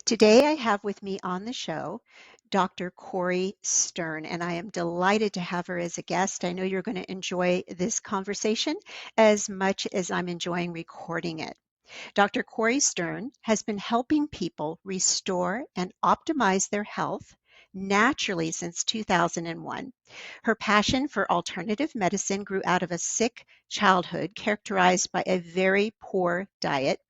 Today, I have with me on the show Dr. Cori Stern, and I am delighted to have her as a guest. I know you're going to enjoy this conversation as much as I'm enjoying recording it. Dr. Cori Stern has been helping people restore and optimize their health naturally since 2001. Her passion for alternative medicine grew out of a sick childhood characterized by a very poor diet,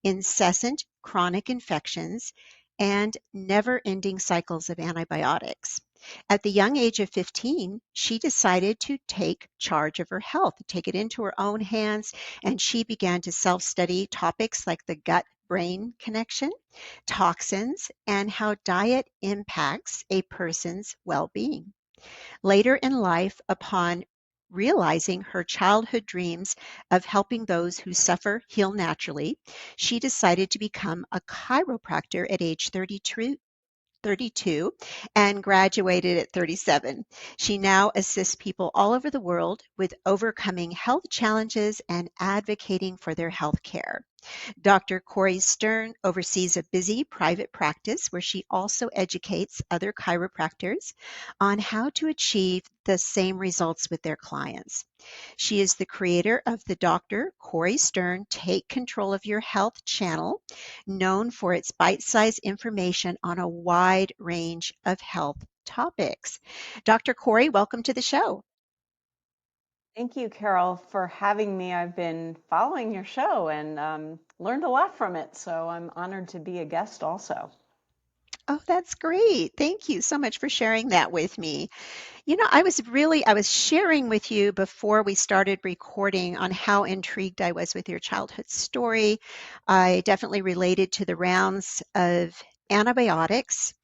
incessant chronic infections, and never ending cycles of antibiotics. At the young age of 15, she decided to take charge of her health, take it into her own hands, and she began to self study topics like the gut brain connection, toxins, and how diet impacts a person's well being. Later in life, upon realizing her childhood dreams of helping those who suffer heal naturally, she decided to become a chiropractor at age 32 and graduated at 37. She now assists people all over the world with overcoming health challenges and advocating for their health care. Dr. Cori Stern oversees a busy private practice where she also educates other chiropractors on how to achieve the same results with their clients. She is the creator of the Dr. Cori Stern Take Control of Your Health channel, known for its bite sized information on a wide range of health topics. Dr. Cori, welcome to the show. Thank you, Carol, for having me. I've been following your show and learned a lot from it, so I'm honored to be a guest also. Oh, that's great. Thank you so much for sharing that with me. I was sharing with you before we started recording on how intrigued I was with your childhood story. I definitely related to the rounds of antibiotics.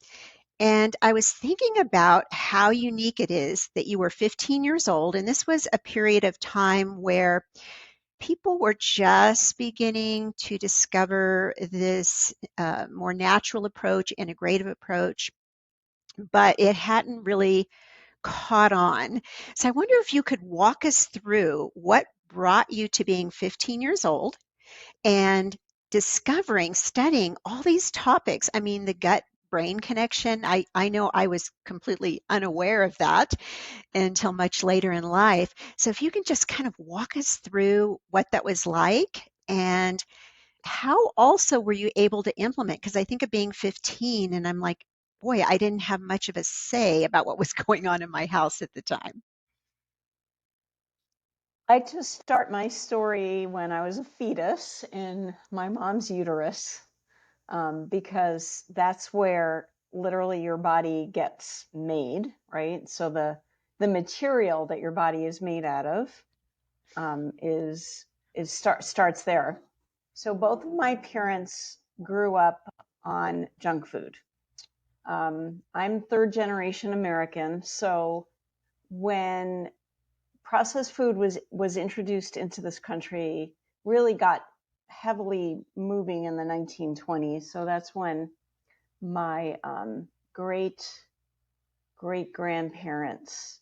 And I was thinking about how unique it is that you were 15 years old. And this was a period of time where people were just beginning to discover this more natural approach, integrative approach, but it hadn't really caught on. So I wonder if you could walk us through what brought you to being 15 years old and discovering, studying all these topics. I mean, the gut brain connection, I know I was completely unaware of that until much later in life. So if you can just kind of walk us through what that was like and how also were you able to implement? Because I think of being 15 and I'm like, boy, I didn't have much of a say about what was going on in my house at the time. I just start my story when I was a fetus in my mom's uterus, because that's where literally your body gets made, right? So the material that your body is made out of starts there. So both of my parents grew up on junk food. I'm third generation American, so when processed food was introduced into this country, really got heavily moving in the 1920s. So that's when my great great grandparents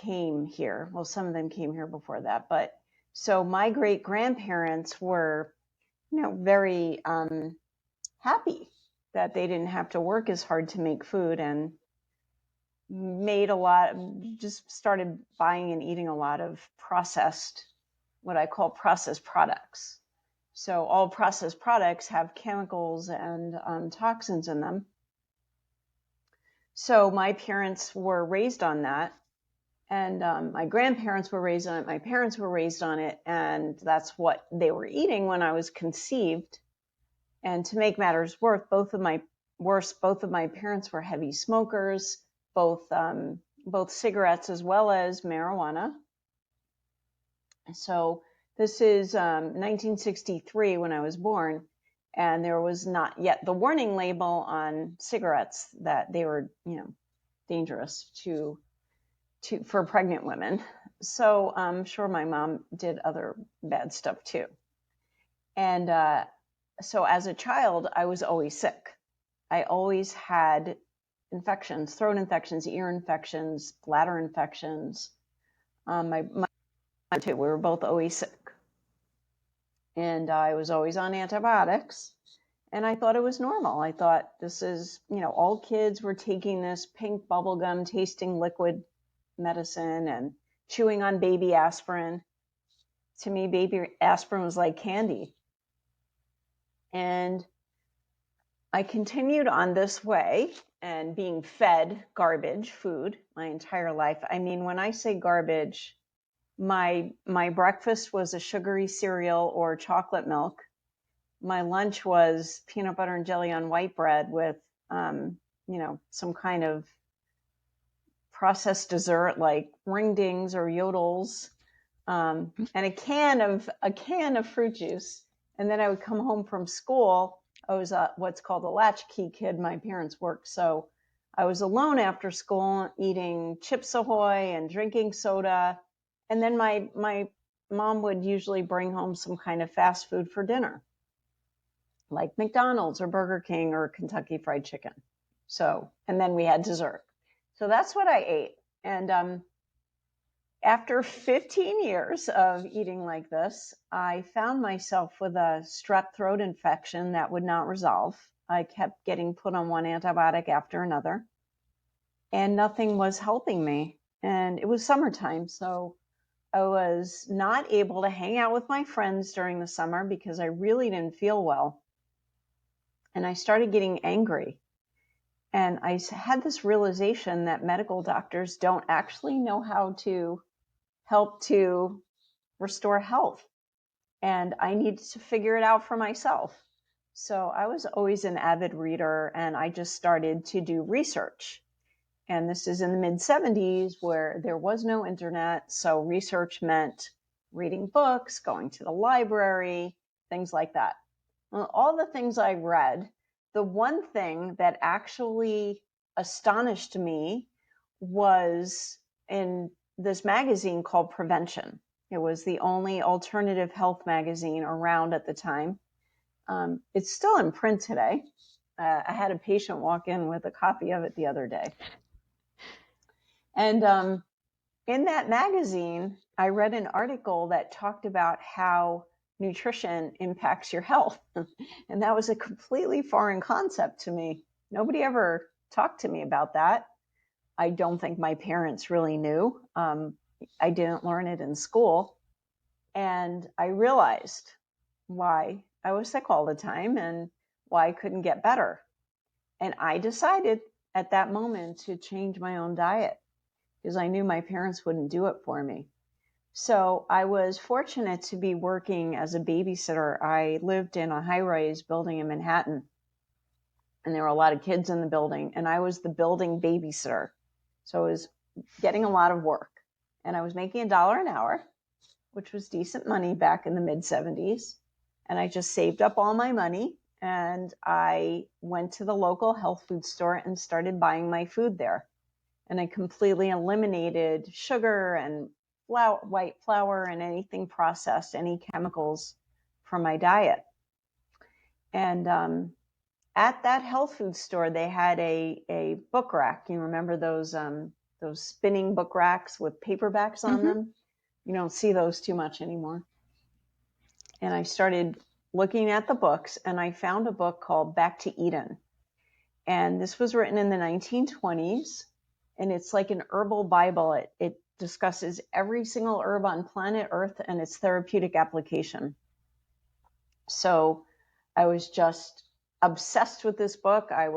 came here. Well, some of them came here before that, but so my great grandparents were, very happy that they didn't have to work as hard to make food and made a lot, just started buying and eating a lot of processed, what I call processed products. So all processed products have chemicals and toxins in them. So my parents were raised on that. And my grandparents were raised on it. My parents were raised on it. And that's what they were eating when I was conceived. And to make matters worse, both of my parents were heavy smokers, both cigarettes as well as marijuana. So this is 1963 when I was born, and there was not yet the warning label on cigarettes that they were, dangerous for pregnant women. So I'm sure my mom did other bad stuff too. And so as a child, I was always sick. I always had infections, throat infections, ear infections, bladder infections. My too, we were both always sick. And I was always on antibiotics. And I thought it was normal. I thought this is, all kids were taking this pink bubblegum tasting liquid medicine and chewing on baby aspirin. To me, baby aspirin was like candy. And I continued on this way and being fed garbage food my entire life. I mean, when I say garbage, my breakfast was a sugary cereal or chocolate milk. My lunch was peanut butter and jelly on white bread with, some kind of processed dessert like ring-dings or yodels, and a can of fruit juice. And then I would come home from school. I was what's called a latchkey kid. My parents worked, so I was alone after school, eating Chips Ahoy and drinking soda. And then my mom would usually bring home some kind of fast food for dinner, like McDonald's or Burger King or Kentucky Fried Chicken. So, and then we had dessert. So that's what I ate. And after 15 years of eating like this, I found myself with a strep throat infection that would not resolve. I kept getting put on one antibiotic after another, and nothing was helping me. And it was summertime, so I was not able to hang out with my friends during the summer because I really didn't feel well. And I started getting angry. And I had this realization that medical doctors don't actually know how to help to restore health. And I needed to figure it out for myself. So I was always an avid reader, and I just started to do research. And this is in the mid-70s where there was no internet. So research meant reading books, going to the library, things like that. Well, all the things I read, the one thing that actually astonished me was in this magazine called Prevention. It was the only alternative health magazine around at the time. It's still in print today. I had a patient walk in with a copy of it the other day. And in that magazine, I read an article that talked about how nutrition impacts your health. And that was a completely foreign concept to me. Nobody ever talked to me about that. I don't think my parents really knew. I didn't learn it in school. And I realized why I was sick all the time and why I couldn't get better. And I decided at that moment to change my own diet because I knew my parents wouldn't do it for me. So I was fortunate to be working as a babysitter. I lived in a high-rise building in Manhattan, and there were a lot of kids in the building, and I was the building babysitter. So I was getting a lot of work, and I was making $1 an hour, which was decent money back in the mid-70s. And I just saved up all my money, and I went to the local health food store and started buying my food there. And I completely eliminated sugar and white flour and anything processed, any chemicals from my diet. And at that health food store, they had a book rack. You remember those spinning book racks with paperbacks on them? You don't see those too much anymore. And I started looking at the books, and I found a book called Back to Eden. And this was written in the 1920s. And it's like an herbal Bible. It discusses every single herb on planet Earth and its therapeutic application. So I was just obsessed with this book. I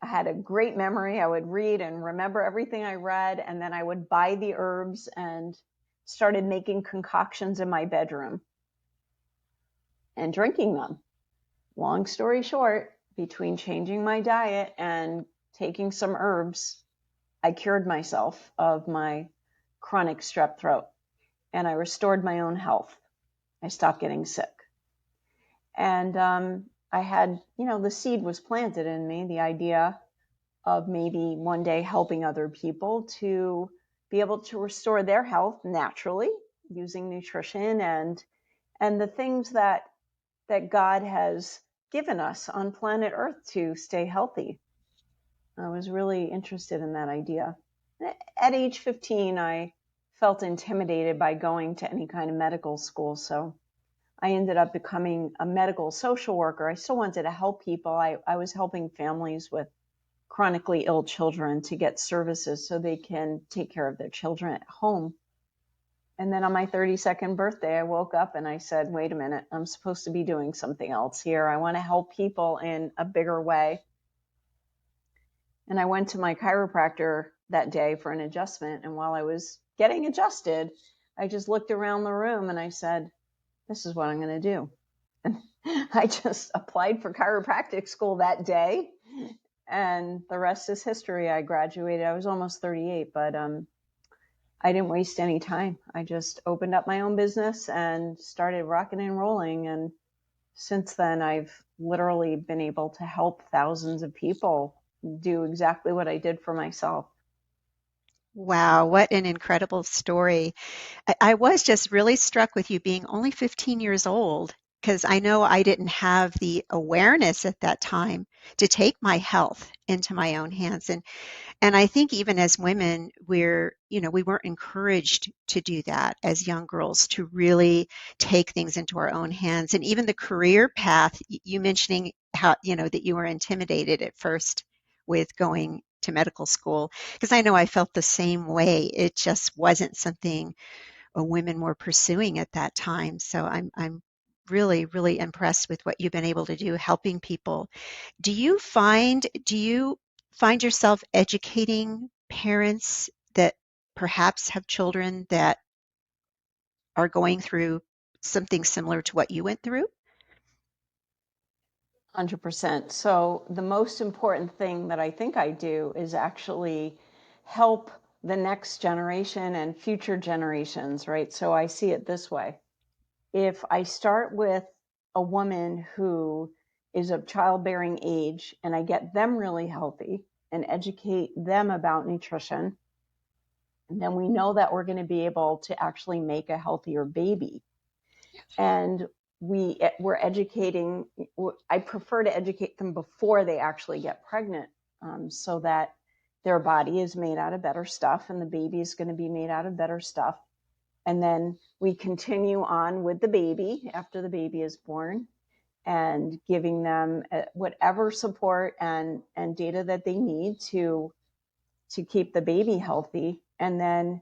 had a great memory. I would read and remember everything I read, and then I would buy the herbs and started making concoctions in my bedroom and drinking them. Long story short, between changing my diet and taking some herbs, I cured myself of my chronic strep throat, and I restored my own health. I stopped getting sick. And I had, the seed was planted in me, the idea of maybe one day helping other people to be able to restore their health naturally using nutrition and the things that God has given us on planet Earth to stay healthy. I was really interested in that idea. At age 15, I felt intimidated by going to any kind of medical school, so I ended up becoming a medical social worker. I still wanted to help people. I was helping families with chronically ill children to get services so they can take care of their children at home. And then on my 32nd birthday, I woke up and I said, wait a minute, I'm supposed to be doing something else here. I want to help people in a bigger way. And I went to my chiropractor that day for an adjustment. And while I was getting adjusted, I just looked around the room and I said, this is what I'm going to do. And I just applied for chiropractic school that day. And the rest is history. I graduated. I was almost 38, but I didn't waste any time. I just opened up my own business and started rocking and rolling. And since then, I've literally been able to help thousands of people do exactly what I did for myself. Wow, what an incredible story. I was just really struck with you being only 15 years old because I know I didn't have the awareness at that time to take my health into my own hands. And I think even as women, we weren't encouraged to do that as young girls, to really take things into our own hands. And even the career path, you mentioning how, that you were intimidated at first with going to medical school, because I know I felt the same way. It just wasn't something women were pursuing at that time. So I'm really, really impressed with what you've been able to do helping people. Do you find yourself educating parents that perhaps have children that are going through something similar to what you went through? 100%. So the most important thing that I think I do is actually help the next generation and future generations, right? So I see it this way. If I start with a woman who is of childbearing age and I get them really healthy and educate them about nutrition, then we know that we're going to be able to actually make a healthier baby. And we're educating, I prefer to educate them before they actually get pregnant, so that their body is made out of better stuff and the baby is going to be made out of better stuff. And then we continue on with the baby after the baby is born and giving them whatever support and data that they need to keep the baby healthy. And then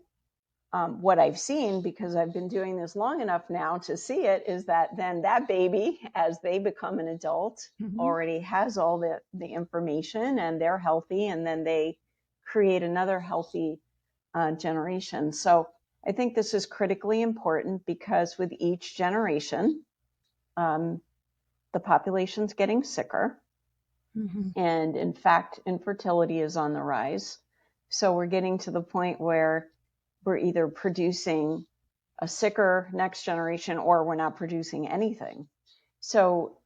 what I've seen, because I've been doing this long enough now to see it, is that then that baby, as they become an adult, Mhm. already has all the information and they're healthy, and then they create another healthy generation. So I think this is critically important because with each generation, um, the population's getting sicker. Mhm. And in fact, infertility is on the rise. So we're getting to the point where we're either producing a sicker next generation or we're not producing anything. So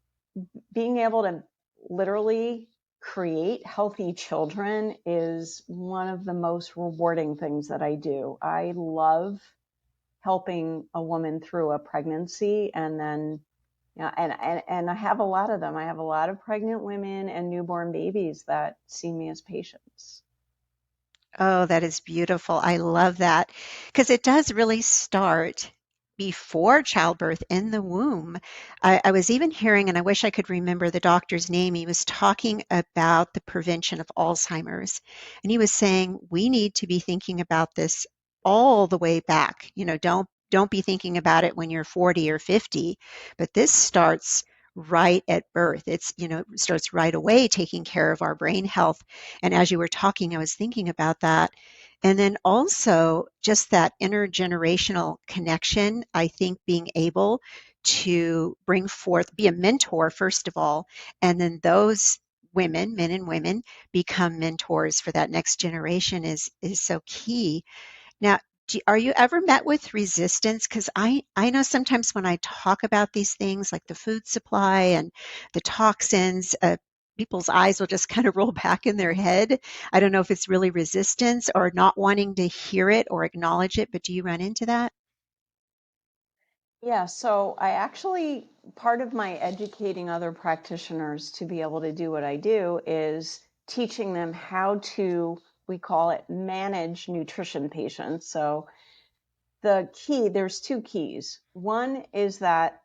being able to literally create healthy children is one of the most rewarding things that I do. I love helping a woman through a pregnancy, and then and I have a lot of them. I have a lot of pregnant women and newborn babies that see me as patients. Oh, that is beautiful. I love that because it does really start before childbirth in the womb. I was even hearing, and I wish I could remember the doctor's name, he was talking about the prevention of Alzheimer's. And he was saying we need to be thinking about this all the way back. Don't be thinking about it when you're 40 or 50, but this starts right at birth. Starts right away taking care of our brain health. And as you were talking, I was thinking about that. And then also just that intergenerational connection, I think being able to bring forth, be a mentor, first of all, and then those women, men and women, become mentors for that next generation is so key. Now, are you ever met with resistance? Because I know sometimes when I talk about these things like the food supply and the toxins, people's eyes will just kind of roll back in their head. I don't know if it's really resistance or not wanting to hear it or acknowledge it, but do you run into that? Yeah, so I actually, part of my educating other practitioners to be able to do what I do is teaching them how to, we call it manage nutrition patients. So there's two keys. One is that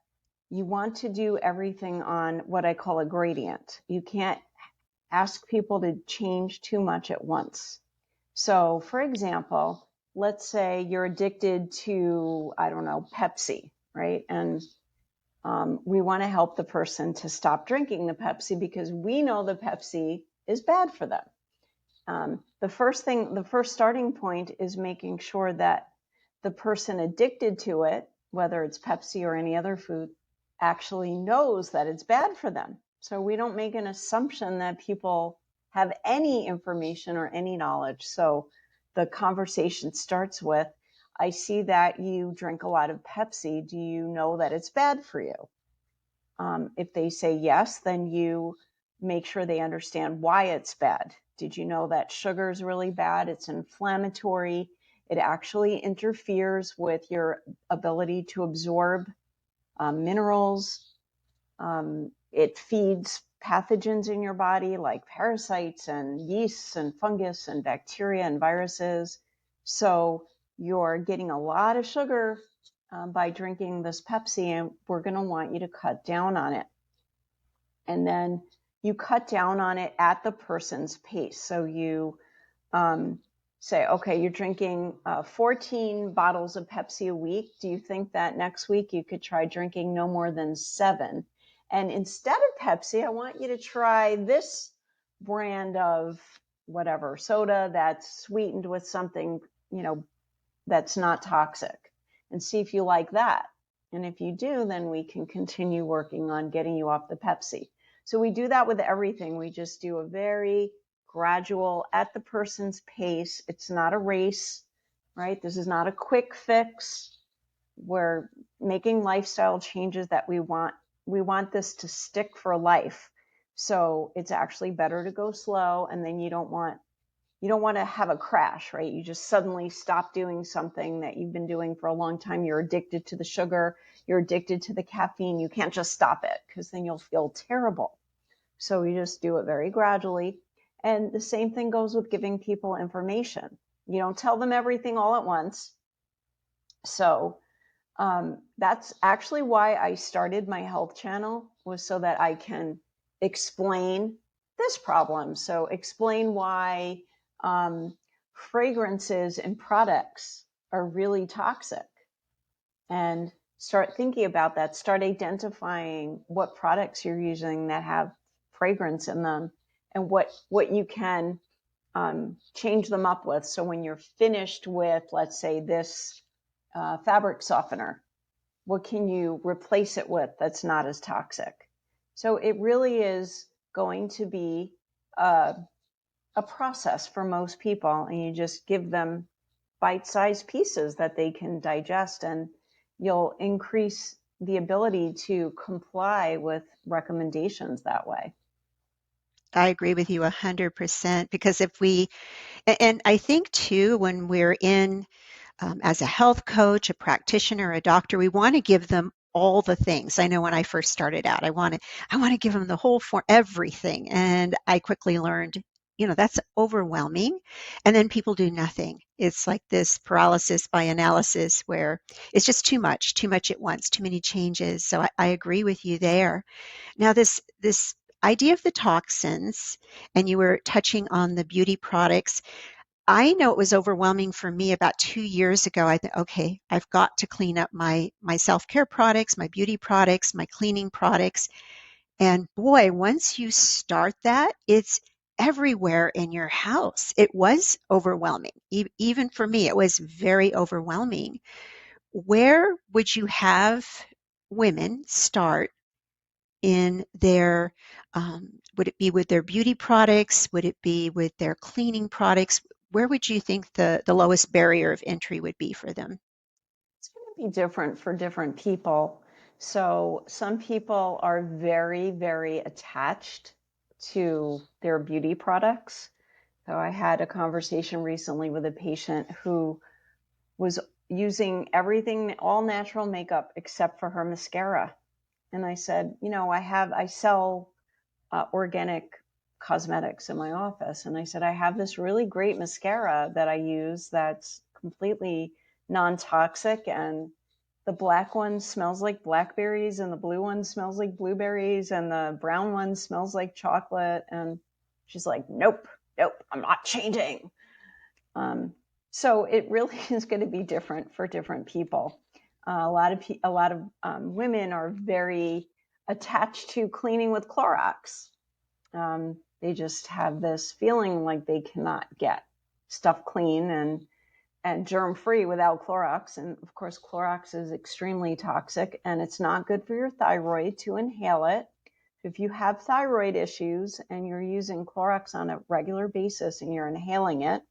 you want to do everything on what I call a gradient. You can't ask people to change too much at once. So, for example, let's say you're addicted to, I don't know, Pepsi, right? And we want to help the person to stop drinking the Pepsi because we know the Pepsi is bad for them. The first starting point is making sure that the person addicted to it, whether it's Pepsi or any other food, actually knows that it's bad for them. So we don't make an assumption that people have any information or any knowledge. So the conversation starts with, I see that you drink a lot of Pepsi. Do you know that it's bad for you? If they say yes, then you make sure they understand why it's bad. Did you know that sugar is really bad? It's inflammatory. It actually interferes with your ability to absorb minerals. It feeds pathogens in your body like parasites and yeasts and fungus and bacteria and viruses. So you're getting a lot of sugar by drinking this Pepsi, and we're going to want you to cut down on it. And then you cut down on it at the person's pace. So you say, okay, you're drinking 14 bottles of Pepsi a week. Do you think that next week you could try drinking no more than 7? And instead of Pepsi, I want you to try this brand of whatever soda that's sweetened with something, that's not toxic, and see if you like that. And if you do, then we can continue working on getting you off the Pepsi. So we do that with everything. We just do a very gradual, at the person's pace. It's not a race, right? This is not a quick fix. We're making lifestyle changes that we want. We want this to stick for life. So it's actually better to go slow, and then you don't want to have a crash, right? You just suddenly stop doing something that you've been doing for a long time. You're addicted to the sugar. You're addicted to the caffeine. You can't just stop it because then you'll feel terrible. So you just do it very gradually. And the same thing goes with giving people information. You don't tell them everything all at once. So that's actually why I started my health channel, was so that I can explain this problem. So explain why fragrances and products are really toxic, and start thinking about that. Start identifying what products you're using that have fragrance in them, and what you can change them up with. So when you're finished with, let's say, this fabric softener, what can you replace it with that's not as toxic? So it really is going to be a process for most people, and you just give them bite-sized pieces that they can digest, and you'll increase the ability to comply with recommendations that way. I agree with you 100% because and I think too, when we're in as a health coach, a practitioner, a doctor, we want to give them all the things. I know when I first started out, I want to give them the whole for everything, and I quickly learned, that's overwhelming, and then people do nothing. It's like this paralysis by analysis where it's just too much at once, too many changes. So I agree with you there. Now this idea of the toxins, and you were touching on the beauty products. I know it was overwhelming for me about 2 years ago. I thought, okay, I've got to clean up my self-care products, my beauty products, my cleaning products. And boy, once you start that, it's everywhere in your house. It was overwhelming. Even for me, it was very overwhelming. Where would you have women start in their, would it be with their beauty products? Would it be with their cleaning products? Where would you think the lowest barrier of entry would be for them? It's going to be different for different people. So some people are very, very attached to their beauty products. So I had a conversation recently with a patient who was using everything, all natural makeup except for her mascara. And I said, I sell organic cosmetics in my office. And I said, I have this really great mascara that I use that's completely non-toxic, and the black one smells like blackberries and the blue one smells like blueberries and the brown one smells like chocolate. And she's like, nope, nope, I'm not changing. So it really is going to be different for different people. A lot of women are very attached to cleaning with Clorox. They just have this feeling like they cannot get stuff clean and germ free without Clorox. And of course, Clorox is extremely toxic and it's not good for your thyroid to inhale it. If you have thyroid issues and you're using Clorox on a regular basis and you're inhaling it,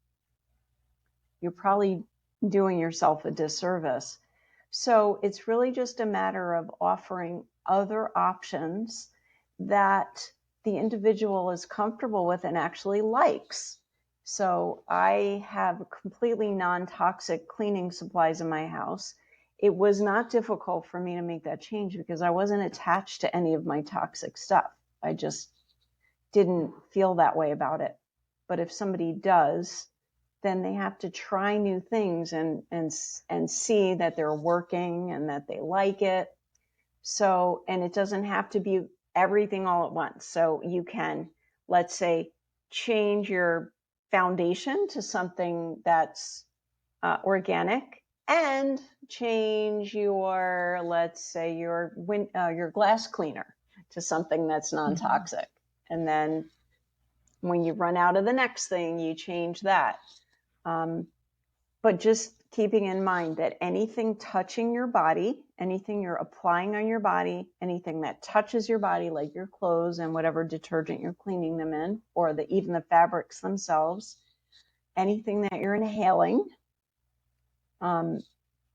you're probably doing yourself a disservice. So it's really just a matter of offering other options that the individual is comfortable with and actually likes. So I have completely non-toxic cleaning supplies in my house. It was not difficult for me to make that change because I wasn't attached to any of my toxic stuff. I just didn't feel that way about it. But if somebody does, then they have to try new things and see that they're working and that they like it. So, and it doesn't have to be everything all at once. So you can, let's say, change your foundation to something that's organic and change your, let's say, your glass cleaner to something that's non-toxic. Mm-hmm. And then when you run out of the next thing, you change that. But just keeping in mind that anything touching your body, anything you're applying on your body, anything that touches your body, like your clothes and whatever detergent you're cleaning them in, or even the fabrics themselves, anything that you're inhaling,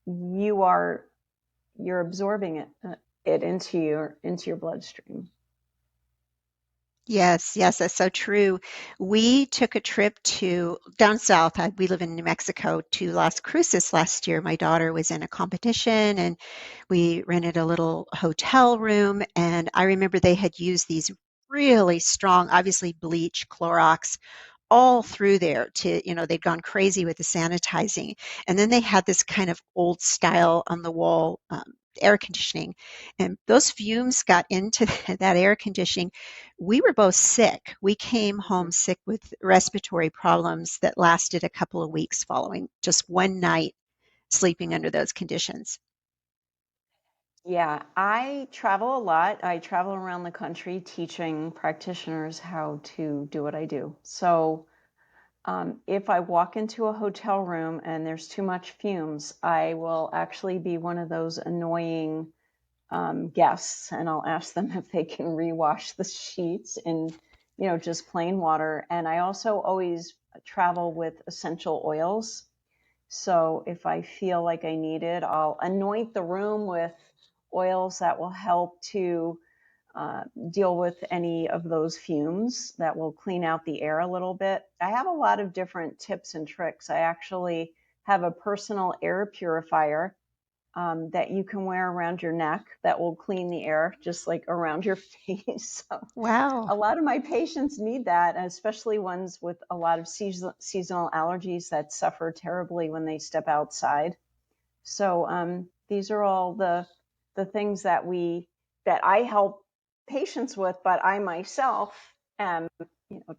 you're absorbing it into your bloodstream. Yes, yes, that's so true. We took a trip to down south. We live in New Mexico, to Las Cruces last year. My daughter was in a competition and we rented a little hotel room. And I remember they had used these really strong, obviously bleach, Clorox, all through there they'd gone crazy with the sanitizing. And then they had this kind of old style on the wall air conditioning. And those fumes got into that air conditioning. We were both sick. We came home sick with respiratory problems that lasted a couple of weeks following just one night sleeping under those conditions. Yeah, I travel a lot. I travel around the country teaching practitioners how to do what I do. So if I walk into a hotel room and there's too much fumes, I will actually be one of those annoying guests, and I'll ask them if they can rewash the sheets in, just plain water. And I also always travel with essential oils. So if I feel like I need it, I'll anoint the room with oils that will help to deal with any of those fumes, that will clean out the air a little bit. I have a lot of different tips and tricks. I actually have a personal air purifier that you can wear around your neck that will clean the air just like around your face. So Wow. a lot of my patients need that, especially ones with a lot of seasonal allergies that suffer terribly when they step outside. So these are all the things that I help patients with, but I myself am,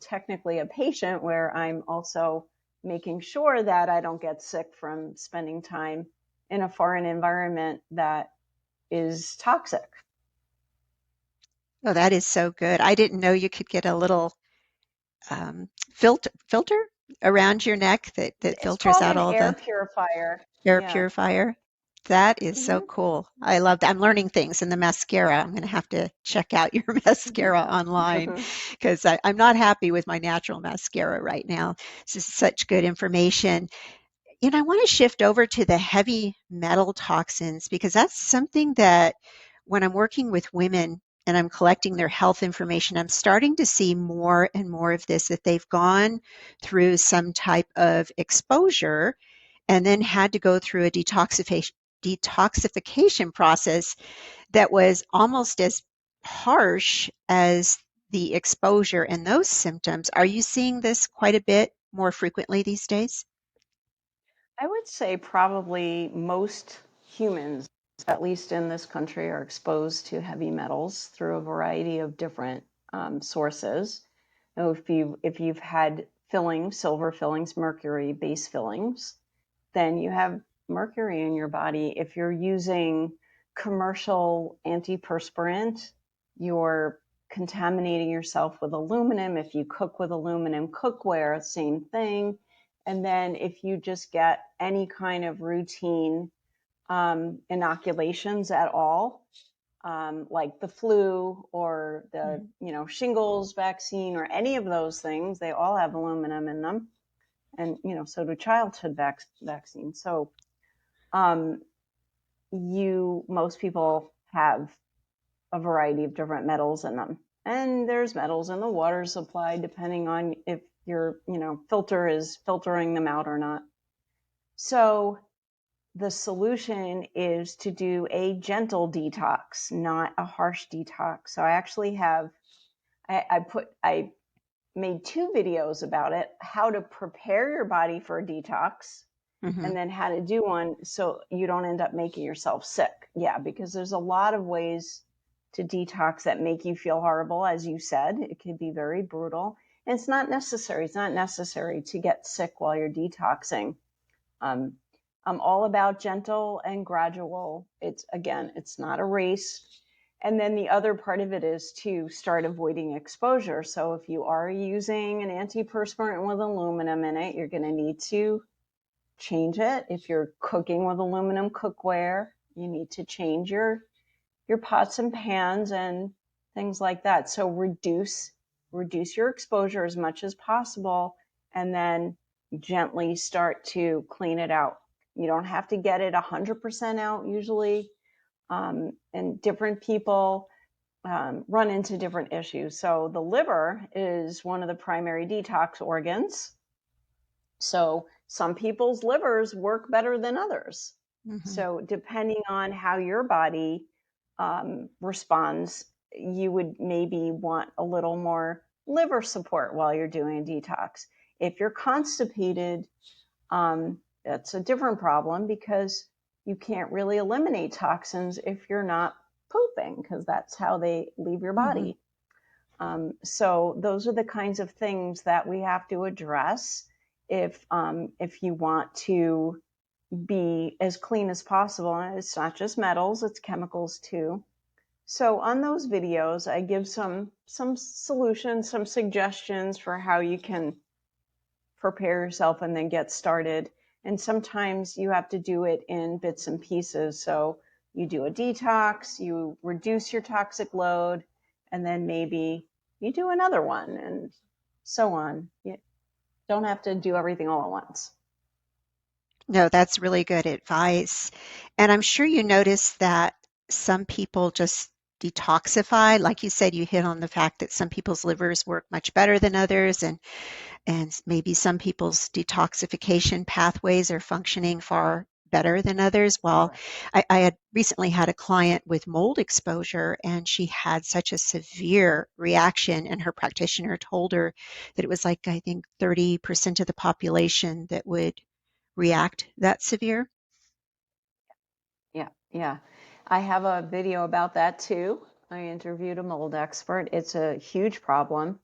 technically a patient, where I'm also making sure that I don't get sick from spending time in a foreign environment that is toxic. Oh, that is so good. I didn't know you could get a little filter around your neck that It's filters called out an all air the purifier. air Yeah. purifier. That is so Mm-hmm. cool. I love that. I'm learning things. In the mascara, I'm going to have to check out your mascara online because I'm not happy with my natural mascara right now. This is such good information. I want to shift over to the heavy metal toxins because that's something that when I'm working with women and I'm collecting their health information, I'm starting to see more and more of this, that they've gone through some type of exposure and then had to go through a detoxification process that was almost as harsh as the exposure and those symptoms. Are you seeing this quite a bit more frequently these days? I would say probably most humans at least in this country, are exposed to heavy metals through a variety of different sources. Now, if you've had fillings, silver fillings, mercury base fillings, then you have mercury in your body. If you're using commercial antiperspirant, you're contaminating yourself with aluminum. If you cook with aluminum cookware, same thing. And then if you just get any kind of routine inoculations at all, like the flu or the shingles vaccine or any of those things, they all have aluminum in them, and so do childhood vaccines. So most people have a variety of different metals in them, and there's metals in the water supply depending on if your filter is filtering them out or not. So the solution is to do a gentle detox, not a harsh detox. So I actually have, I made 2 videos about it, how to prepare your body for a detox, Mm-hmm. and then how to do one so you don't end up making yourself sick. Yeah, because there's a lot of ways to detox that make you feel horrible, as you said. It can be very brutal. And it's not necessary. It's not necessary to get sick while you're detoxing. I'm all about gentle and gradual. It's not a race. And then the other part of it is to start avoiding exposure. So if you are using an antiperspirant with aluminum in it, you're going to need to change it. If you're cooking with aluminum cookware, you need to change your pots and pans and things like that. So reduce your exposure as much as possible, and then gently start to clean it out. You don't have to get it 100% out usually, and different people run into different issues. So the liver is one of the primary detox organs. So some people's livers work better than others. Mm-hmm. So depending on how your body responds, you would maybe want a little more liver support while you're doing a detox. If you're constipated, that's a different problem, because you can't really eliminate toxins if you're not pooping, because that's how they leave your Mm-hmm. body. So those are the kinds of things that we have to address if you want to be as clean as possible. And it's not just metals, it's chemicals too. So on those videos, I give some solutions, some suggestions for how you can prepare yourself and then get started. And sometimes you have to do it in bits and pieces. So you do a detox, you reduce your toxic load, and then maybe you do another one, and so on. You don't have to do everything all at once. No, that's really good advice. And I'm sure you noticed that some people just detoxify. Like you said, you hit on the fact that some people's livers work much better than others, and maybe some people's detoxification pathways are functioning far better than others. Well, I had recently had a client with mold exposure, and she had such a severe reaction, and her practitioner told her that it was like, I think, 30% of the population that would react that severe. Yeah, yeah. I have a video about that too. I interviewed a mold expert. It's a huge problem.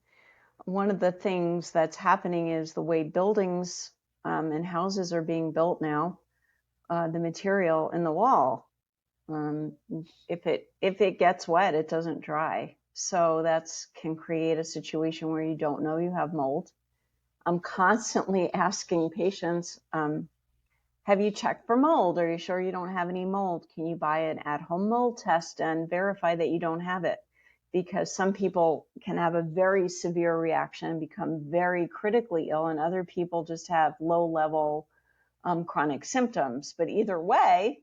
One of the things that's happening is the way buildings and houses are being built now, the material in the wall, if it gets wet, it doesn't dry. So that's can create a situation where you don't know you have mold. I'm constantly asking patients, have you checked for mold? Are you sure you don't have any mold? Can you buy an at-home mold test and verify that you don't have it? Because some people can have a very severe reaction, become very critically ill, and other people just have low-level chronic symptoms. But either way,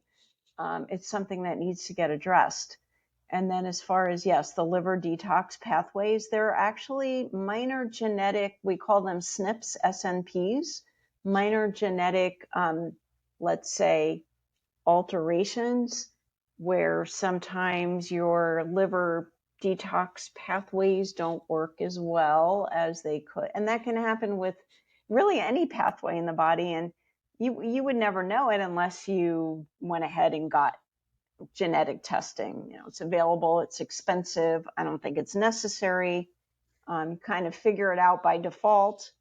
it's something that needs to get addressed. And then as far as, yes, the liver detox pathways, there are actually minor genetic, we call them SNPs, SNPs, minor genetic, let's say, alterations, where sometimes your liver detox pathways don't work as well as they could. And that can happen with really any pathway in the body. And you would never know it unless you went ahead and got genetic testing. It's available, it's expensive. I don't think it's necessary. You kind of figure it out by default.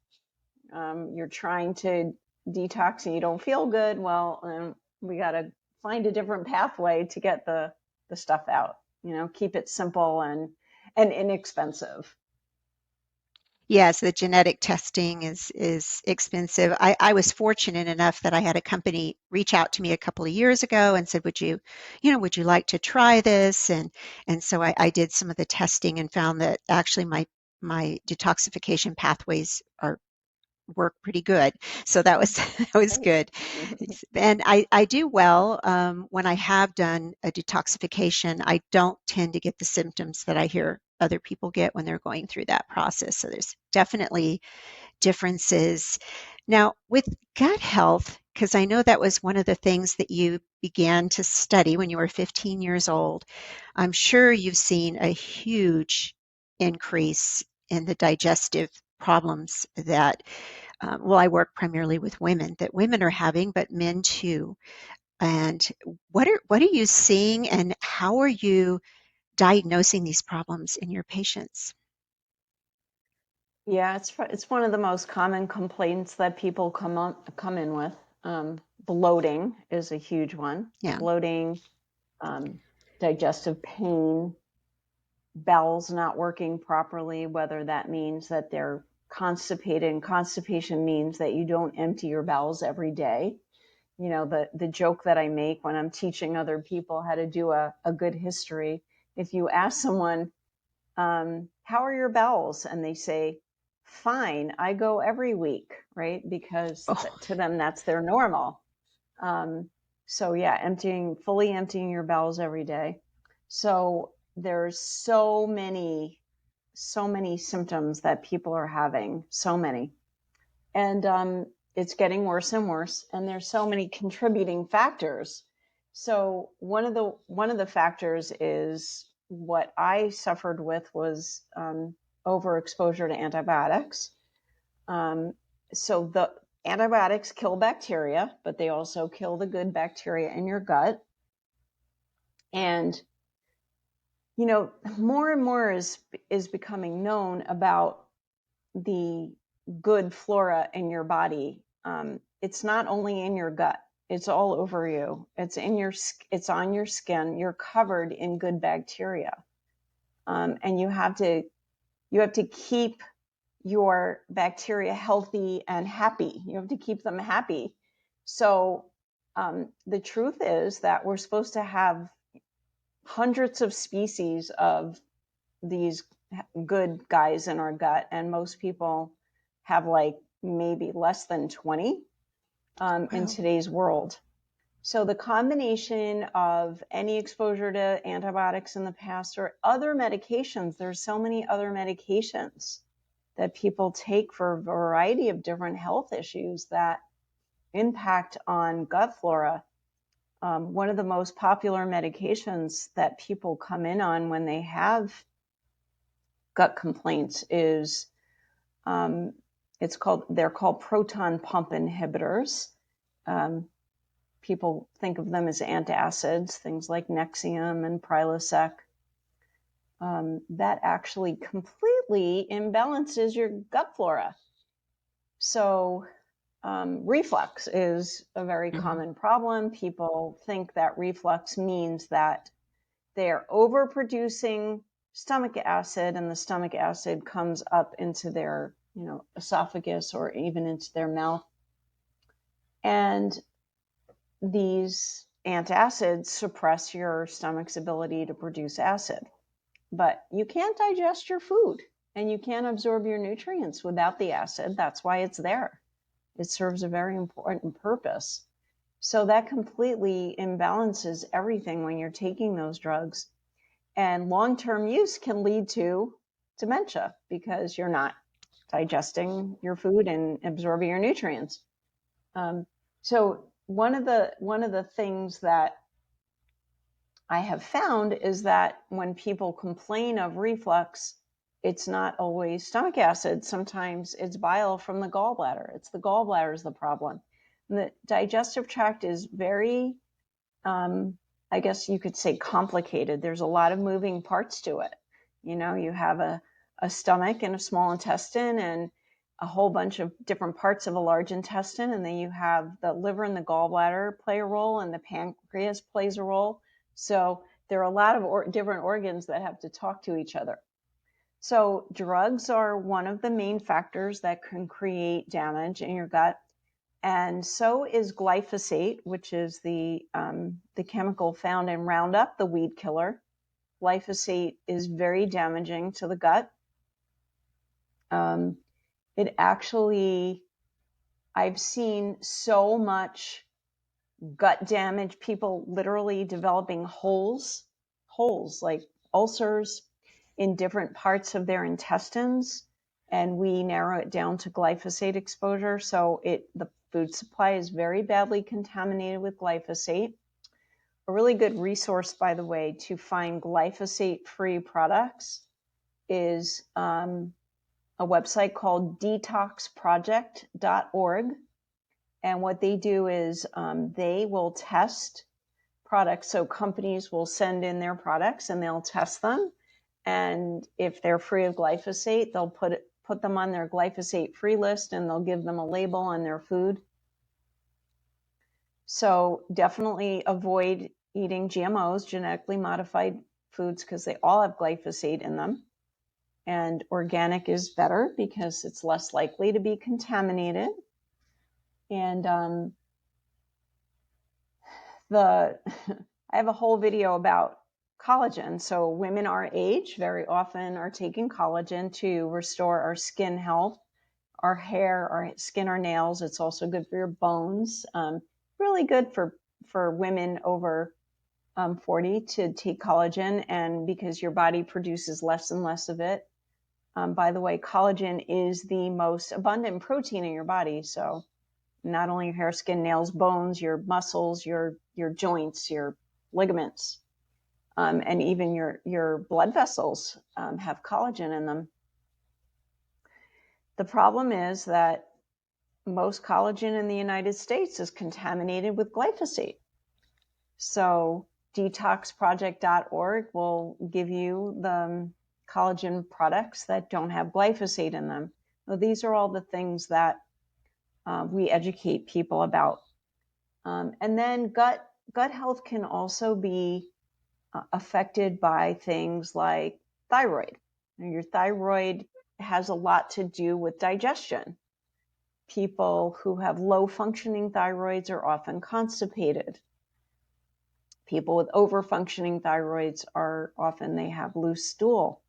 You're trying to detox and you don't feel good. Well, we got to find a different pathway to get the stuff out. Keep it simple and inexpensive. Yes, the genetic testing is expensive. I was fortunate enough that I had a company reach out to me a couple of years ago and said, would you like to try this? And so I did some of the testing and found that actually my detoxification pathways are work pretty good. So that was that was Great. good. And I do well when I have done a detoxification. I don't tend to get the symptoms that I hear other people get when they're going through that process. So there's definitely differences. Now, with gut health, because I know that was one of the things that you began to study when you were 15 years old, I'm sure you've seen a huge increase in the digestive problems that well, I work primarily with women that women are having, but men too. And what are you seeing, and how are you diagnosing these problems in your patients? Yeah, it's one of the most common complaints that people come in with. Bloating is a huge one. Yeah. Bloating, digestive pain, bowels not working properly, whether that means that they're constipated. And constipation means that you don't empty your bowels every day. The joke that I make when I'm teaching other people how to do a good history, if you ask someone, how are your bowels? And they say, fine, I go every week, right? Because Oh, to them, that's their normal. So yeah, fully emptying your bowels every day. So there's so many symptoms that people are having, so many. And it's getting worse and worse. And there's so many contributing factors. So one of the factors is what I suffered with was overexposure to antibiotics. So the antibiotics kill bacteria, but they also kill the good bacteria in your gut. And more and more is becoming known about the good flora in your body. It's not only in your gut; it's all over you. It's on your skin. You're covered in good bacteria, and you have to keep your bacteria healthy and happy. You have to keep them happy. So the truth is that we're supposed to have hundreds of species of these good guys in our gut, and most people have like maybe less than 20 in wow. today's world. So the combination of any exposure to antibiotics in the past or other medications, there's so many other medications that people take for a variety of different health issues that impact on gut flora. One of the most popular medications that people come in on when they have gut complaints is they're called proton pump inhibitors. People think of them as antacids, things like Nexium and Prilosec. That actually completely imbalances your gut flora. So reflux is a very Hmm. common problem. People think that reflux means that they're overproducing stomach acid, and the stomach acid comes up into their esophagus or even into their mouth. And these antacids suppress your stomach's ability to produce acid. But you can't digest your food and you can't absorb your nutrients without the acid. That's why it's there. It serves a very important purpose. So that completely imbalances everything when you're taking those drugs. And long-term use can lead to dementia because you're not digesting your food and absorbing your nutrients. So one of the things that I have found is that when people complain of reflux, it's not always stomach acid. Sometimes it's bile from the gallbladder. It's the gallbladder is the problem. And the digestive tract is very I guess you could say complicated. There's a lot of moving parts to it. You have a stomach and a small intestine and a whole bunch of different parts of a large intestine. And then you have the liver and the gallbladder play a role, and the pancreas plays a role. So there are a lot of different organs that have to talk to each other. So drugs are one of the main factors that can create damage in your gut. And so is glyphosate, which is the chemical found in Roundup, the weed killer. Glyphosate is very damaging to the gut. It actually, I've seen so much gut damage, people literally developing holes like ulcers in different parts of their intestines. And we narrow it down to glyphosate exposure. So the food supply is very badly contaminated with glyphosate. A really good resource, by the way, to find glyphosate-free products is a website called detoxproject.org. And what they do is they will test products. So companies will send in their products and they'll test them. And if they're free of glyphosate, they'll put them on their glyphosate-free list, and they'll give them a label on their food. So definitely avoid eating GMOs, genetically modified foods, because they all have glyphosate in them. And organic is better because it's less likely to be contaminated. And I have a whole video about collagen. So women our age very often are taking collagen to restore our skin health, our hair, our skin, our nails. It's also good for your bones. Really good for women over 40 to take collagen, and because your body produces less and less of it. By the way, collagen is the most abundant protein in your body. So not only your hair, skin, nails, bones, your muscles, your joints, your ligaments, and even your blood vessels have collagen in them. The problem is that most collagen in the United States is contaminated with glyphosate. So detoxproject.org will give you the collagen products that don't have glyphosate in them. So these are all the things that we educate people about. And then gut health can also be affected by things like thyroid. Your thyroid has a lot to do with digestion. People who have low functioning thyroids are often constipated. People with over functioning thyroids they have loose stool.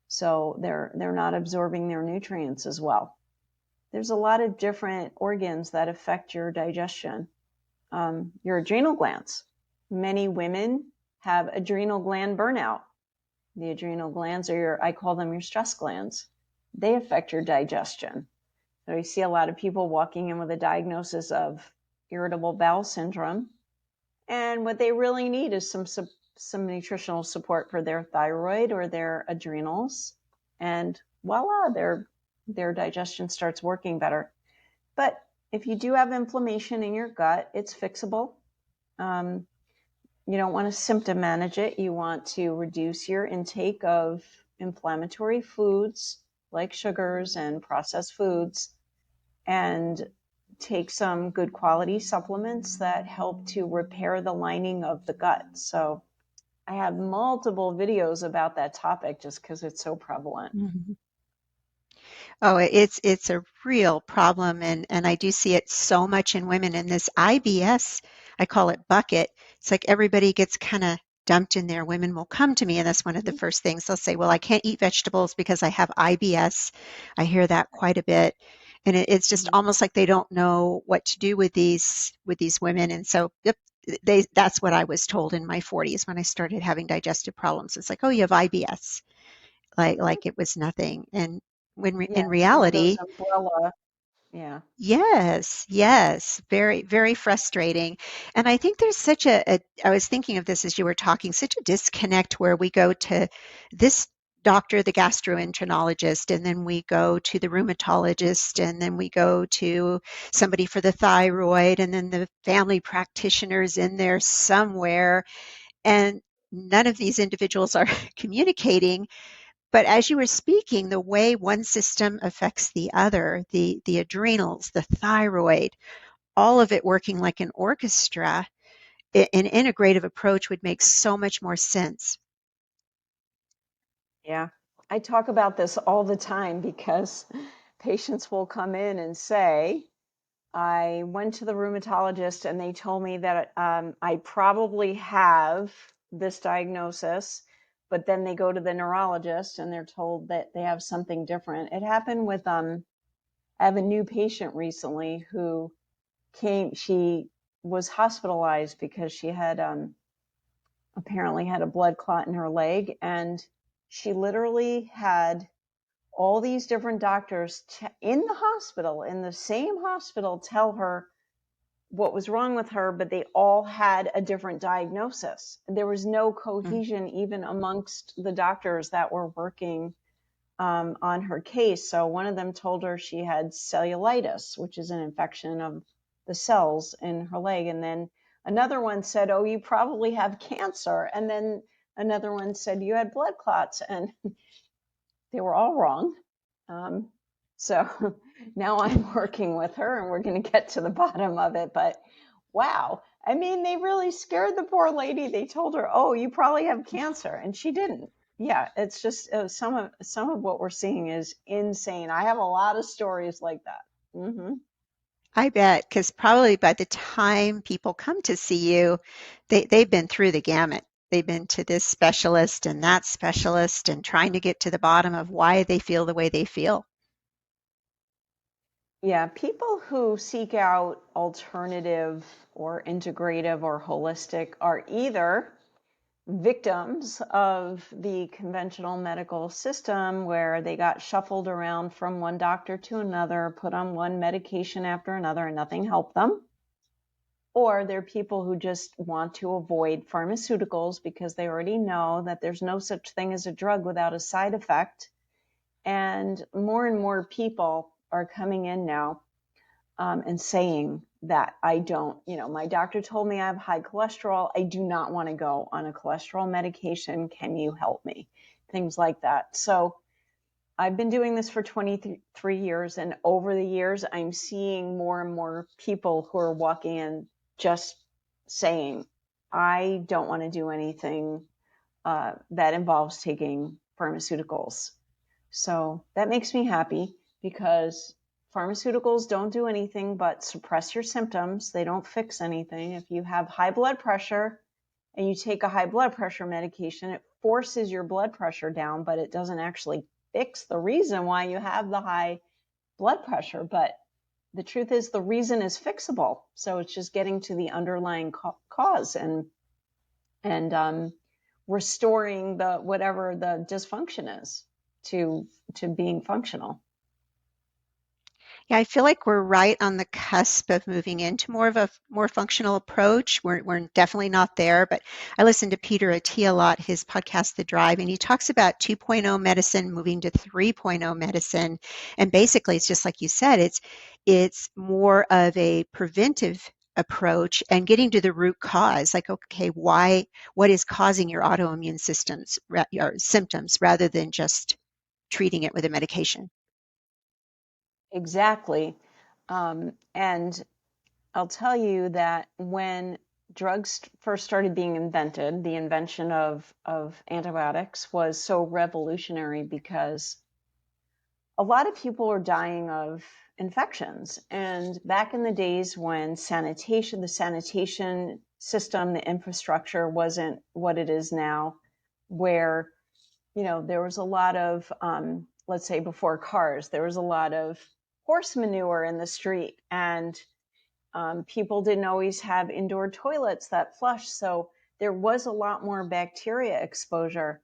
So they're not absorbing their nutrients as well. There's a lot of different organs that affect your digestion. Your adrenal glands. Many women have adrenal gland burnout. The adrenal glands are I call them your stress glands. They affect your digestion. So you see a lot of people walking in with a diagnosis of irritable bowel syndrome. And what they really need is some nutritional support for their thyroid or their adrenals. And voila, their digestion starts working better. But if you do have inflammation in your gut, it's fixable. You don't want to symptom manage it. You want to reduce your intake of inflammatory foods like sugars and processed foods, and take some good quality supplements that help to repair the lining of the gut. So I have multiple videos about that topic just because it's so prevalent. Mhm. Oh, it's a real problem, and I do see it so much in women. And this IBS, I call it bucket. It's like everybody gets kind of dumped in there. Women will come to me, and that's one of the first things they'll say. Well, I can't eat vegetables because I have IBS. I hear that quite a bit, and it's just almost like they don't know what to do with these women. And so, yep, that's what I was told in my 40s when I started having digestive problems. It's like, oh, you have IBS, like it was nothing. And in It's one of those reality, umbrella. Yeah. yes, very, very frustrating. And I think there's I was thinking of this as you were talking, such a disconnect where we go to this doctor, the gastroenterologist, and then we go to the rheumatologist, and then we go to somebody for the thyroid, and then the family practitioner's in there somewhere. And none of these individuals are communicating. But as you were speaking, the way one system affects the other, the adrenals, the thyroid, all of it working like an orchestra, an integrative approach would make so much more sense. Yeah. I talk about this all the time because patients will come in and say, I went to the rheumatologist and they told me that I probably have this diagnosis, but then they go to the neurologist and they're told that they have something different. It happened with, I have a new patient recently who she was hospitalized because she had apparently had a blood clot in her leg, and she literally had all these different doctors in the hospital, in the same hospital, tell her what was wrong with her, but they all had a different diagnosis. There was no Mm. cohesion even amongst the doctors that were working on her case. So one of them told her she had cellulitis, which is an infection of the cells in her leg. And then another one said, oh, you probably have cancer. And then another one said you had blood clots. And they were all wrong. Um, so now I'm working with her and we're going to get to the bottom of it. But wow, I mean, they really scared the poor lady. They told her, oh, you probably have cancer. And she didn't. Yeah, it's just some of what we're seeing is insane. I have a lot of stories like that. Hmm. I bet, because probably by the time people come to see you, they've been through the gamut. They've been to this specialist and that specialist and trying to get to the bottom of why they feel the way they feel. Yeah, people who seek out alternative or integrative or holistic are either victims of the conventional medical system where they got shuffled around from one doctor to another, put on one medication after another, and nothing helped them. Or they're people who just want to avoid pharmaceuticals because they already know that there's no such thing as a drug without a side effect. And more people are coming in now and saying that I don't, my doctor told me I have high cholesterol. I do not want to go on a cholesterol medication. Can you help me? Things like that. So I've been doing this for 23 years. And over the years, I'm seeing more and more people who are walking in just saying, I don't want to do anything that involves taking pharmaceuticals. So that makes me happy because pharmaceuticals don't do anything but suppress your symptoms. They don't fix anything. If you have high blood pressure and you take a high blood pressure medication, it forces your blood pressure down, but it doesn't actually fix the reason why you have the high blood pressure. But the truth is the reason is fixable. So it's just getting to the underlying cause and restoring the whatever the dysfunction is to being functional. Yeah, I feel like we're right on the cusp of moving into more of a more functional approach. We're definitely not there, but I listen to Peter Attia a lot, his podcast, The Drive, and he talks about 2.0 medicine moving to 3.0 medicine. And basically, it's just like you said, it's more of a preventive approach and getting to the root cause. Like, okay, what is causing your autoimmune your symptoms rather than just treating it with a medication? Exactly. And I'll tell you that when drugs first started being invented, the invention of antibiotics was so revolutionary because a lot of people are dying of infections. And back in the days when the sanitation system, the infrastructure wasn't what it is now, where, there was a lot of, let's say before cars, there was a lot of horse manure in the street. And people didn't always have indoor toilets that flush. So there was a lot more bacteria exposure.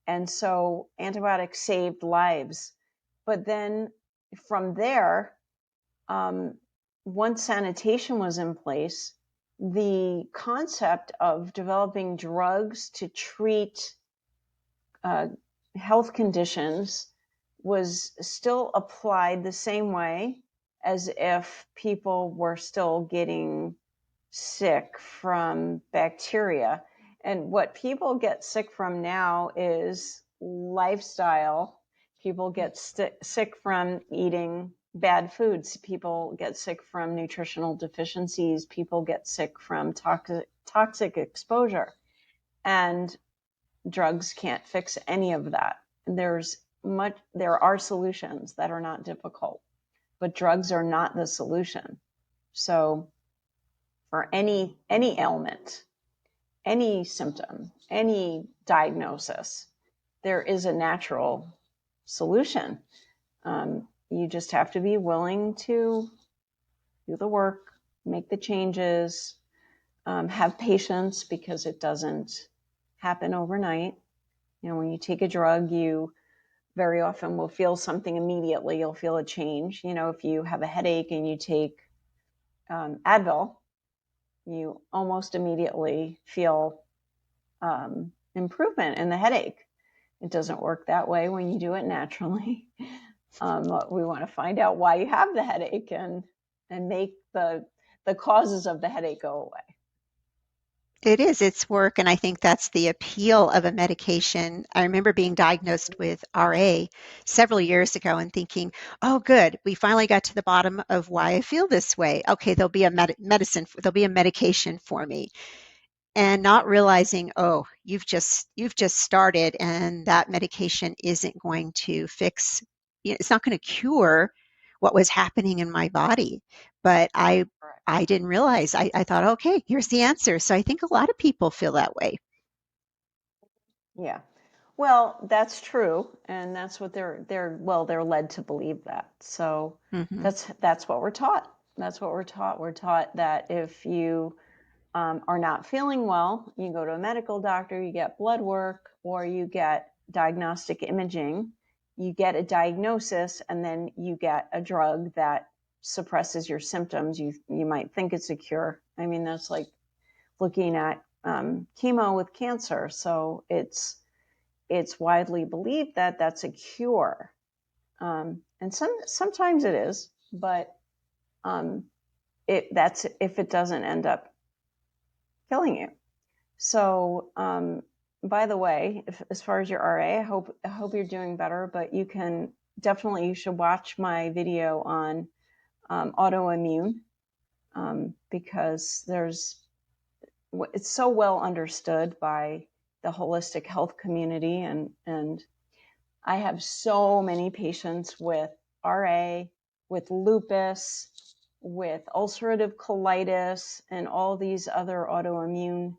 And so antibiotics saved lives. But then from there, um, once sanitation was in place, the concept of developing drugs to treat health conditions was still applied the same way as if people were still getting sick from bacteria. And what people get sick from now is lifestyle. People get sick from eating bad foods. People get sick from nutritional deficiencies. People get sick from toxic exposure. And drugs can't fix any of that. There are solutions that are not difficult, but drugs are not the solution. So for any ailment, any symptom, any diagnosis, there is a natural solution. You just have to be willing to do the work, make the changes, have patience, because it doesn't happen overnight. When you take a drug, you very often will feel something immediately. You'll feel a change. If you have a headache and you take Advil, you almost immediately feel improvement in the headache. It doesn't work that way when you do it naturally. We want to find out why you have the headache and make the causes of the headache go away. It is, it's work, and I think that's the appeal of a medication. I remember being diagnosed with RA several years ago and thinking, oh, good, we finally got to the bottom of why I feel this way. Okay, there'll be a there'll be a medication for me. And not realizing, oh, you've just started, and that medication isn't going to fix, it's not going to cure what was happening in my body. But I didn't realize. I thought, okay, here's the answer. So I think a lot of people feel that way. Yeah. Well, that's true, and that's what they're led to believe that. So Hmm. that's what we're taught. That's what we're taught. We're taught that if you are not feeling well, you go to a medical doctor, you get blood work, or you get diagnostic imaging, you get a diagnosis, and then you get a drug that suppresses your symptoms. You might think it's a cure. I mean, that's like looking at chemo with cancer. So it's widely believed that that's a cure, and sometimes it is, but that's if it doesn't end up killing you. So, by the way, as far as your RA, I hope you're doing better. But you should watch my video on autoimmune, because it's so well understood by the holistic health community, and I have so many patients with RA, with lupus, with ulcerative colitis, and all these other autoimmune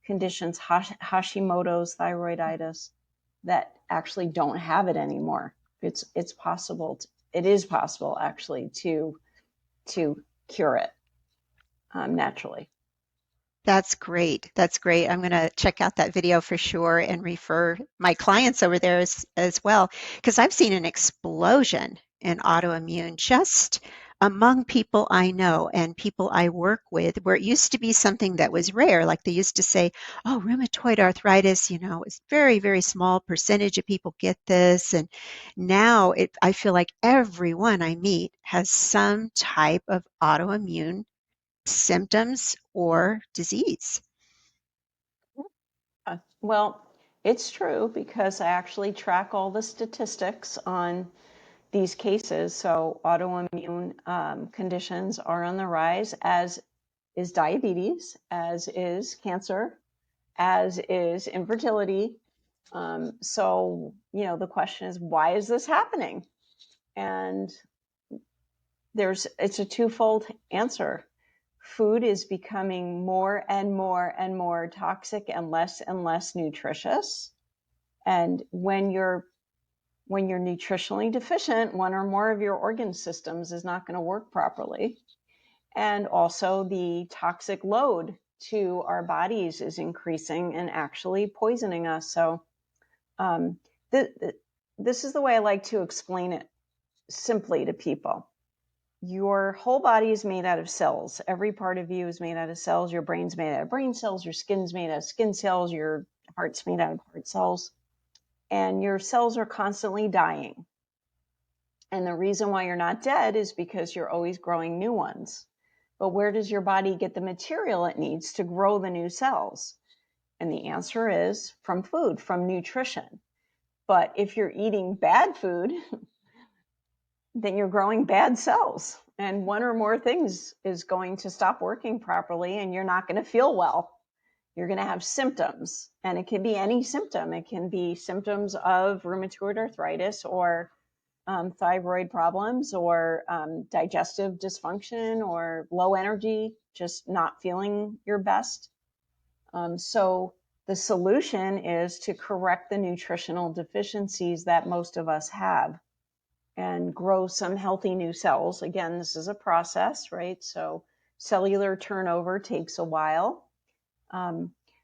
conditions, Hashimoto's thyroiditis, that actually don't have it anymore. It is possible actually to cure it naturally. That's great. That's great. I'm going to check out that video for sure and refer my clients over there as well, because I've seen an explosion in autoimmune just among people I know and people I work with, where it used to be something that was rare. Like they used to say, oh, rheumatoid arthritis, it's very, very small percentage of people get this. And now I feel like everyone I meet has some type of autoimmune symptoms or disease. Well, it's true, because I actually track all the statistics on these cases. So autoimmune conditions are on the rise, as is diabetes, as is cancer, as is infertility. So, the question is, why is this happening? And it's a twofold answer. Food is becoming more and more and more toxic and less nutritious. And when you're nutritionally deficient, one or more of your organ systems is not going to work properly. And also the toxic load to our bodies is increasing and actually poisoning us. So this is the way I like to explain it simply to people. Your whole body is made out of cells. Every part of you is made out of cells. Your brain's made out of brain cells. Your skin's made out of skin cells. Your heart's made out of heart cells. and your cells are constantly dying. And the reason why you're not dead is because you're always growing new ones. But where does your body get the material it needs to grow the new cells? And the answer is from food, from nutrition. But if you're eating bad food, then you're growing bad cells. And one or more things is going to stop working properly, and you're not going to feel well. You're going to have symptoms, and it can be any symptom. It can be symptoms of rheumatoid arthritis or thyroid problems or digestive dysfunction or low energy, just not feeling your best. So the solution is to correct the nutritional deficiencies that most of us have and grow some healthy new cells. Again, this is a process, right? So cellular turnover takes a while,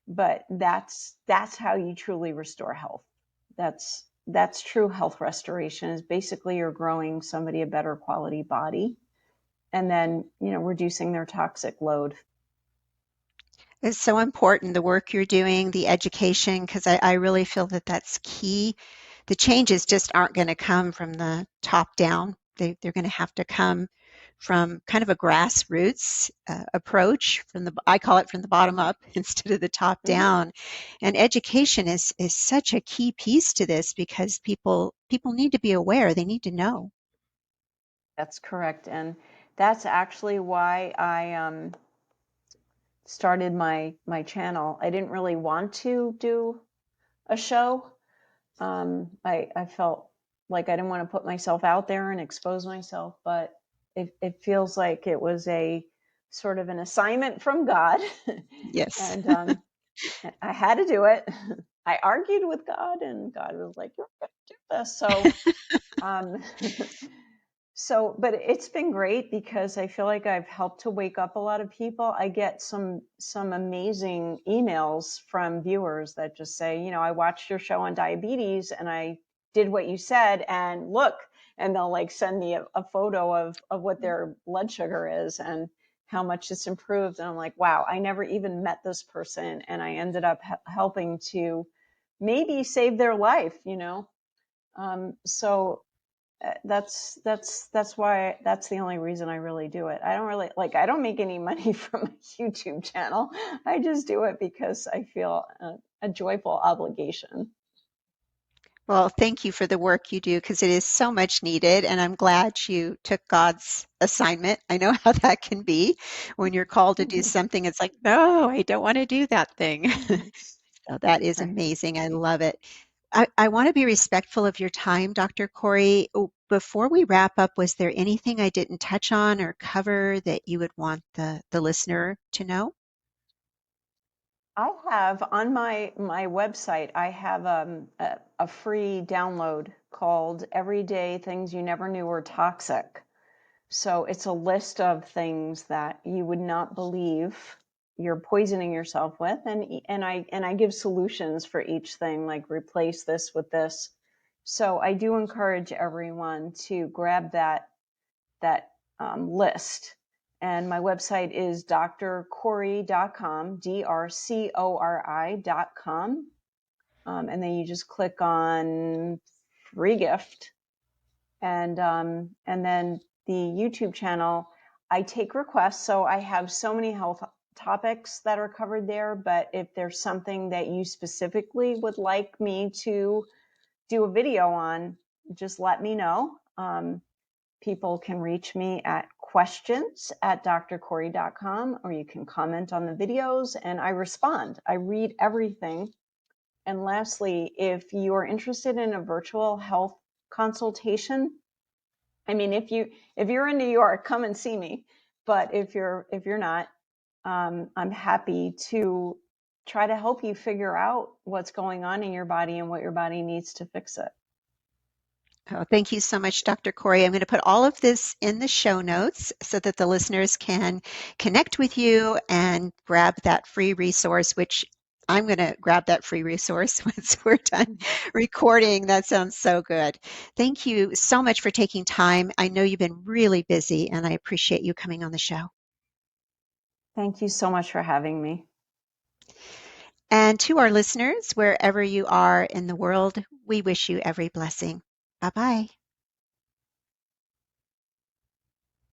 but that's how you truly restore health. That's true health restoration, is basically you're growing somebody a better quality body and then, reducing their toxic load. It's so important, the work you're doing, the education, because I really feel that that's key. The changes just aren't going to come from the top down. They're going to have to come from kind of a grassroots approach from I call it from the bottom up instead of the top Mm-hmm. down. And education is such a key piece to this because people need to be aware. They need to know. That's correct. And that's actually why I started my channel. I didn't really want to do a show. I felt like I didn't want to put myself out there and expose myself, but it feels like it was a sort of an assignment from God. Yes. And I had to do it. I argued with God, and God was like, "You're going to do this." Um, but it's been great because I feel like I've helped to wake up a lot of people. I get some amazing emails from viewers that just say, I watched your show on diabetes and I did what you said, and look, and they'll like send me a photo of what their blood sugar is and how much it's improved. And I'm like, wow, I never even met this person, and I ended up helping to maybe save their life. So that's why, that's the only reason I really do it. I don't make any money from a YouTube channel. I just do it because I feel a joyful obligation. Well, thank you for the work you do because it is so much needed, and I'm glad you took God's assignment. I know how that can be when you're called to do something. It's like, no, I don't want to do that thing. So that is Right. amazing. I love it. I want to be respectful of your time, Dr. Cori. Oh, before we wrap up, was there anything I didn't touch on or cover that you would want the listener to know? I have on my website, I have a free download called Everyday Things You Never Knew Were Toxic. So it's a list of things that you would not believe you're poisoning yourself with, and I give solutions for each thing, like replace this with this. So I do encourage everyone to grab that list. And my website is drcori.com, drcori.com. And then you just click on free gift, and then the YouTube channel, I take requests. So I have so many health topics that are covered there. But if there's something that you specifically would like me to do a video on, just let me know. People can reach me at questions@drcori.com, or you can comment on the videos and I respond. I read everything. And lastly, if you are interested in a virtual health consultation, I mean, if you're in New York, come and see me. But if you're not, I'm happy to try to help you figure out what's going on in your body and what your body needs to fix it. Oh, thank you so much, Dr. Cori. I'm going to put all of this in the show notes so that the listeners can connect with you and grab that free resource, which I'm going to grab that free resource once we're done recording. That sounds so good. Thank you so much for taking time. I know you've been really busy, and I appreciate you coming on the show. Thank you so much for having me. And to our listeners, wherever you are in the world, we wish you every blessing. Bye bye.